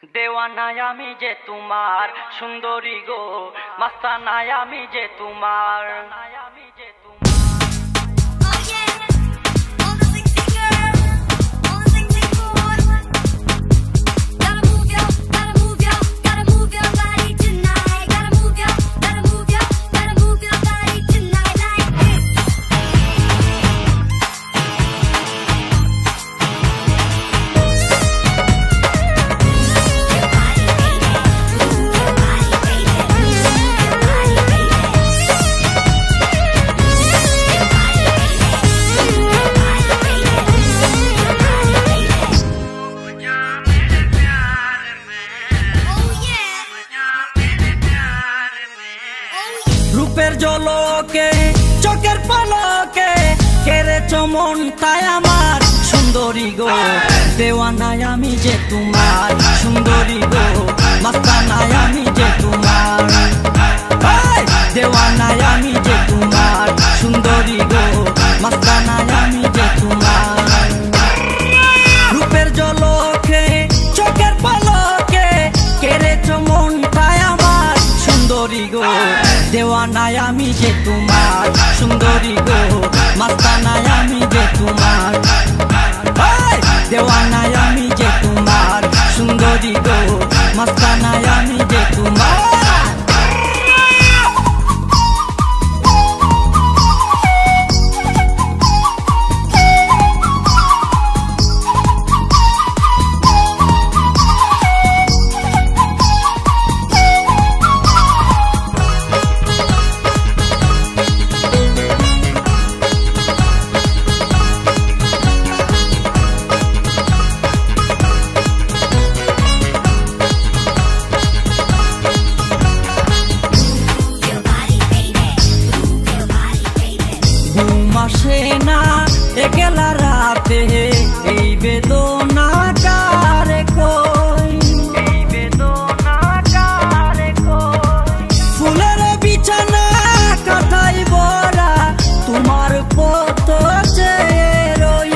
দেওয়ানায় আমি যে তোমার সুন্দরী গো, মাস্তানায় আমি যে তোমার। রূপের ঝলকে চোখের পলকে কেড়েছো মনটাই আমার সুন্দরী গো, দেওয়ানায় আমি যে তোমার সুন্দরী গো, মাস্তানায় আমি যে তোমার। দেওয়ানায় আমি যে তোমার সুন্দরী গো, মাস্তানায় আমি যে তোমার। রূপের ঝলকে চোখের পলকে কেড়েছো মনটাই আমার সুন্দরী গো, দেওয়ানায় আমি যে তোমার সুন্দরী গো, মাস্তানায় আমি যে তোমার। দেওয়ানায় আমি যে তোমার সুন্দরী গো, মাস্তানায় আমি যে তোমার। না একলা রাতে এই বেদনা কারে কই, এই বেদনা কারে কই। ফুলের বিছানা কাঁথায় ভরা তোমার পত চেয়ে রই,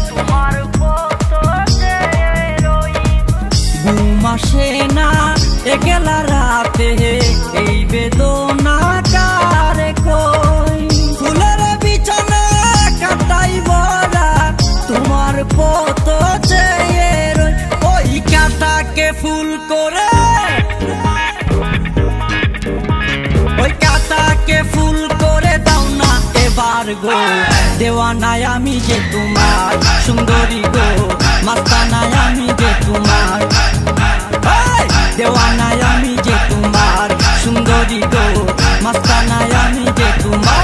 তোমার পত চেয়ে রই। ঘুম আসে না একলা রাতে এই বেদনা কারে কই। ফুলের বিছানা কাঁথায় ভরা তোমার পত চেয়ে রই। ওই কাঁথাকে ফুল করে, ওই কাঁথাকে ফুল করে দাও না এবার গো, দেওয়ানায় আমি যে তোমার সুন্দরী গো, মাস্তানায় আমি যে তোমার। দেওয়ানায় আমি যে তোমার সুন্দরী গো, মাস্তানায় আমি যে তোমার।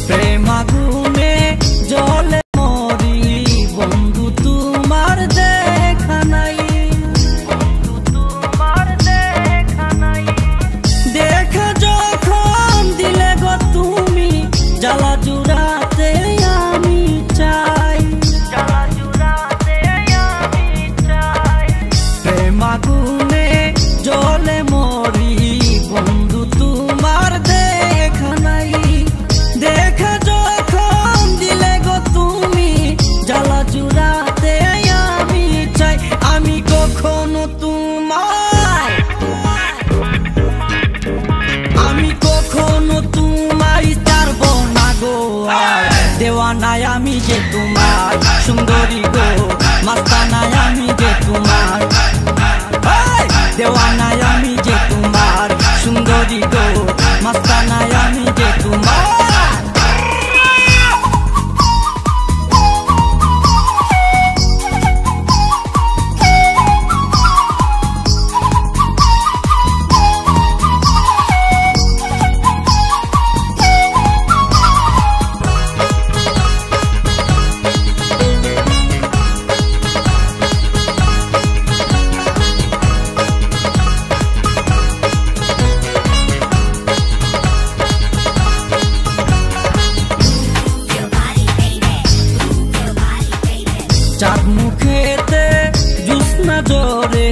প্রেমাগুনে জলে মরি বন্ধু তোমার দেখা নাই, বন্ধু তোমার দেখা নাই। দেখা যখন দিলে গো তুমি জ্বালা জুড়াতে আমি চাই, জ্বালা জুড়াতে আমি চাই। প্রেমাগুনে জলে মরি বন্ধু তোমার দেখা নাই। দেখা যখন দিলে গো তুমি জ্বালা জুড়াতে আমি চাই। আমি কখনো তোমায়, আমি কখনো তোমায় ছাড়ব না গো আর। দেওয়ানায় আমি যে তোমার সুন্দরী গো, মাস্তানায় আমি যে তোমার। দেওয়ানায় আমি যে তোমার সুন্দরী গো, মাস্তানায় আমি যে তোমার। চাঁদ মুখেতে জ্যোৎস্না জোরে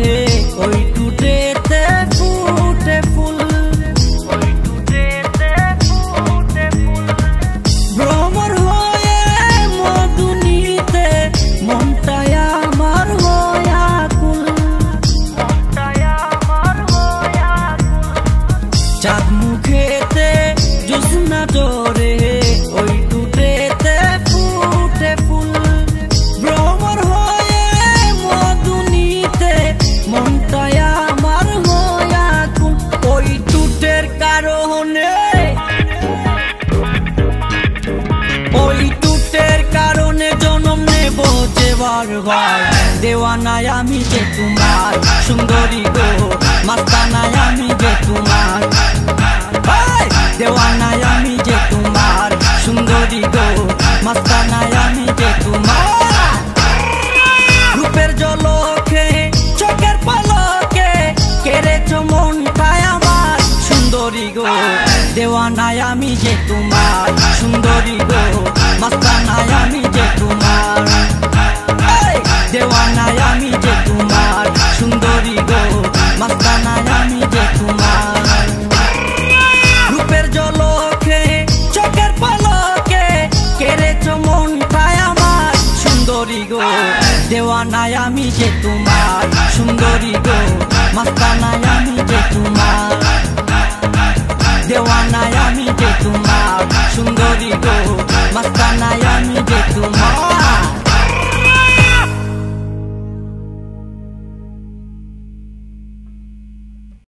ওই টুটেতে ফুটে ফুল, ভ্রমর হয়ে মধুনিতে মনটাই আমার হয়া কুল। চাঁদ মুখেতে জ্যোৎস্না জোরে ওই টুটেতে ফুটে ফুল, ভ্রমর হয়ে মধুনিতে মনটাই আমার হয়া কুল। ওই টুটের কারণে, ওই টুটের কারণে জন্ম নেব যে বারবার। দেওয়ানায় আমি যে তোমার, সুন্দরী গো মাস্তানায় আমি যে তোমার। দেওয়ানায় আমি যে তোমার, সুন্দরী গো মাস্তানায় আমি যে তোমার। রূপের জলকে চোখের পলকে কেড়েছ মনটায় আমার, সুন্দরী গো দেওয়ানায় আমি যে তোমার, সুন্দরী গো মাস্তানায় আমি যে তোমার। দেওয়ানায় আমি যে তোমার, সুন্দরী গো মাস্তানায় আমি যে তোমার। রূপের জলকে চোখের পলকে কেড়েছ মনটায় আমার, সুন্দরী গো দেওয়ানায় আমি যে তোমার, সুন্দরী গো মাস্তানায় আমি যে তোমার।